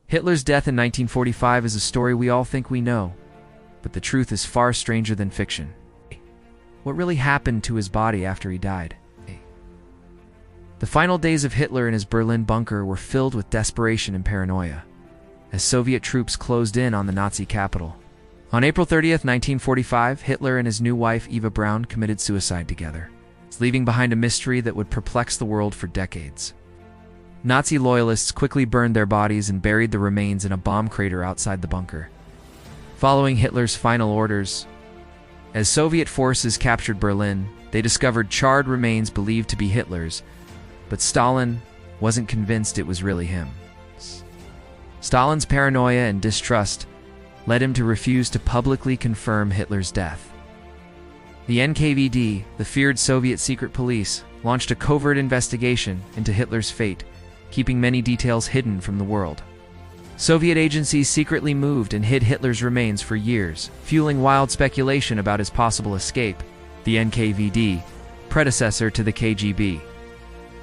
Hitler's death in 1945 is a story we all think we know, but the truth is far stranger than fiction. What really happened to his body after he died? The final days of Hitler in his Berlin bunker were filled with desperation and paranoia, as Soviet troops closed in on the Nazi capital. On April 30th, 1945, Hitler and his new wife, Eva Braun, committed suicide together, leaving behind a mystery that would perplex the world for decades. Nazi loyalists quickly burned their bodies and buried the remains in a bomb crater outside the bunker. Following Hitler's final orders, as Soviet forces captured Berlin, they discovered charred remains believed to be Hitler's, but Stalin wasn't convinced it was really him. Stalin's paranoia and distrust led him to refuse to publicly confirm Hitler's death. The NKVD, the feared Soviet secret police, launched a covert investigation into Hitler's fate, keeping many details hidden from the world. Soviet agencies secretly moved and hid Hitler's remains for years, fueling wild speculation about his possible escape. The NKVD, predecessor to the KGB,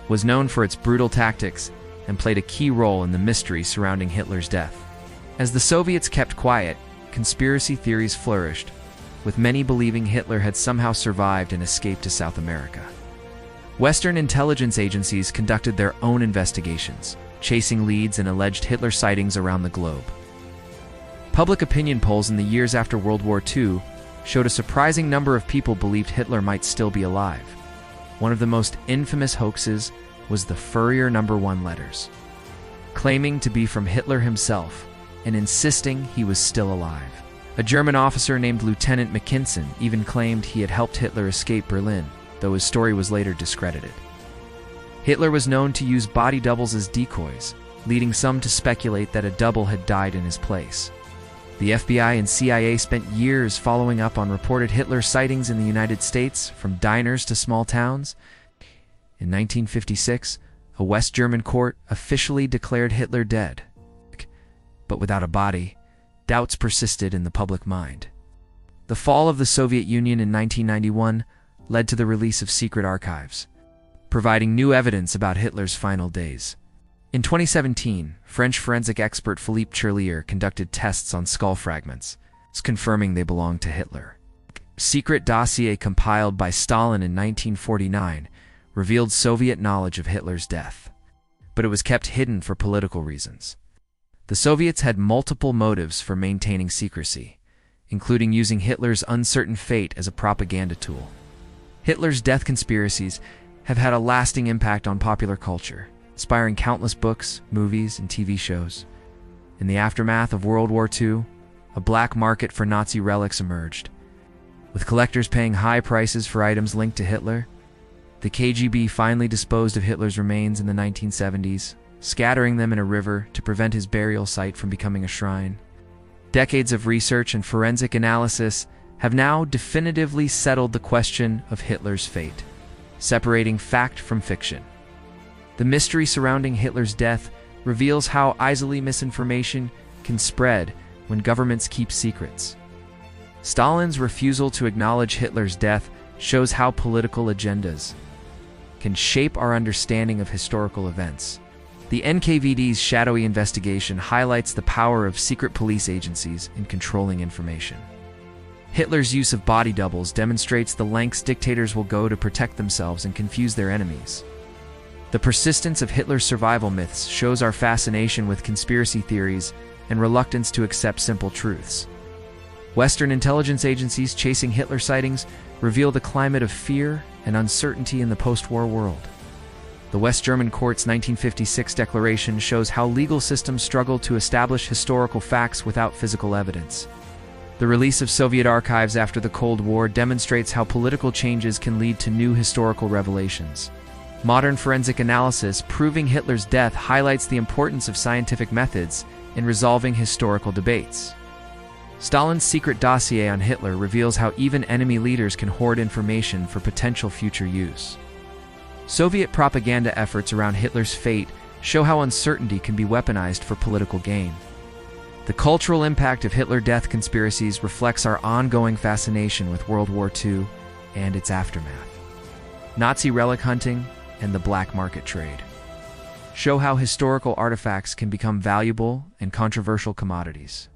was known for its brutal tactics and played a key role in the mystery surrounding Hitler's death. As the Soviets kept quiet, conspiracy theories flourished, with many believing Hitler had somehow survived and escaped to South America. Western intelligence agencies conducted their own investigations, chasing leads and alleged Hitler sightings around the globe. Public opinion polls in the years after World War II showed a surprising number of people believed Hitler might still be alive. One of the most infamous hoaxes was the Furrier No. 1 letters, claiming to be from Hitler himself and insisting he was still alive. A German officer named Lieutenant Mackinson even claimed he had helped Hitler escape Berlin, though his story was later discredited. Hitler was known to use body doubles as decoys, leading some to speculate that a double had died in his place. The FBI and CIA spent years following up on reported Hitler sightings in the United States, from diners to small towns. In 1956, a West German court officially declared Hitler dead. But without a body, doubts persisted in the public mind. The fall of the Soviet Union in 1991 led to the release of secret archives, providing new evidence about Hitler's final days. In 2017, French forensic expert Philippe Cherlier conducted tests on skull fragments, confirming they belonged to Hitler. A secret dossier compiled by Stalin in 1949 revealed Soviet knowledge of Hitler's death, but it was kept hidden for political reasons. The Soviets had multiple motives for maintaining secrecy, including using Hitler's uncertain fate as a propaganda tool. Hitler's death conspiracies have had a lasting impact on popular culture, inspiring countless books, movies, and TV shows. In the aftermath of World War II, a black market for Nazi relics emerged. With collectors paying high prices for items linked to Hitler, the KGB finally disposed of Hitler's remains in the 1970s, scattering them in a river to prevent his burial site from becoming a shrine. Decades of research and forensic analysis have now definitively settled the question of Hitler's fate, separating fact from fiction. The mystery surrounding Hitler's death reveals how easily misinformation can spread when governments keep secrets. Stalin's refusal to acknowledge Hitler's death shows how political agendas can shape our understanding of historical events. The NKVD's shadowy investigation highlights the power of secret police agencies in controlling information. Hitler's use of body doubles demonstrates the lengths dictators will go to protect themselves and confuse their enemies. The persistence of Hitler's survival myths shows our fascination with conspiracy theories and reluctance to accept simple truths. Western intelligence agencies chasing Hitler sightings reveal the climate of fear and uncertainty in the post-war world. The West German court's 1956 declaration shows how legal systems struggle to establish historical facts without physical evidence. The release of Soviet archives after the Cold War demonstrates how political changes can lead to new historical revelations. Modern forensic analysis proving Hitler's death highlights the importance of scientific methods in resolving historical debates. Stalin's secret dossier on Hitler reveals how even enemy leaders can hoard information for potential future use. Soviet propaganda efforts around Hitler's fate show how uncertainty can be weaponized for political gain. The cultural impact of Hitler death conspiracies reflects our ongoing fascination with World War II and its aftermath, Nazi relic hunting, and the black market trade. show how historical artifacts can become valuable and controversial commodities.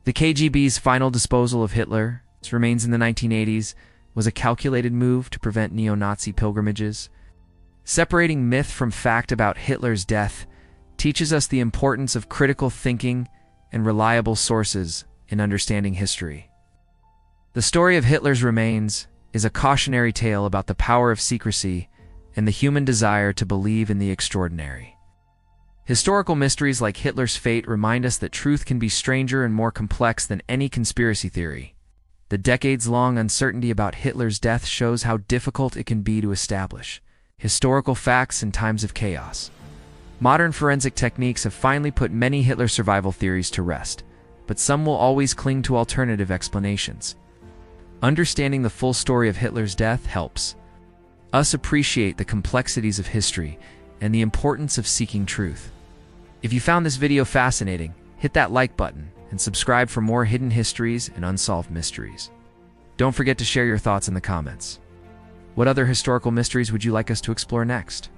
The KGB's final disposal of Hitler's remains in the 1980s was a calculated move to prevent neo-Nazi pilgrimages. Separating myth from fact about Hitler's death teaches us the importance of critical thinking and reliable sources in understanding history. The story of Hitler's remains is a cautionary tale about the power of secrecy and the human desire to believe in the extraordinary. Historical mysteries like Hitler's fate remind us that truth can be stranger and more complex than any conspiracy theory. The decades-long uncertainty about Hitler's death shows how difficult it can be to establish historical facts in times of chaos. Modern forensic techniques have finally put many Hitler survival theories to rest, but some will always cling to alternative explanations. Understanding the full story of Hitler's death helps us appreciate the complexities of history and the importance of seeking truth. If you found this video fascinating, hit that like button and subscribe for more hidden histories and unsolved mysteries. Don't forget to share your thoughts in the comments. What other historical mysteries would you like us to explore next?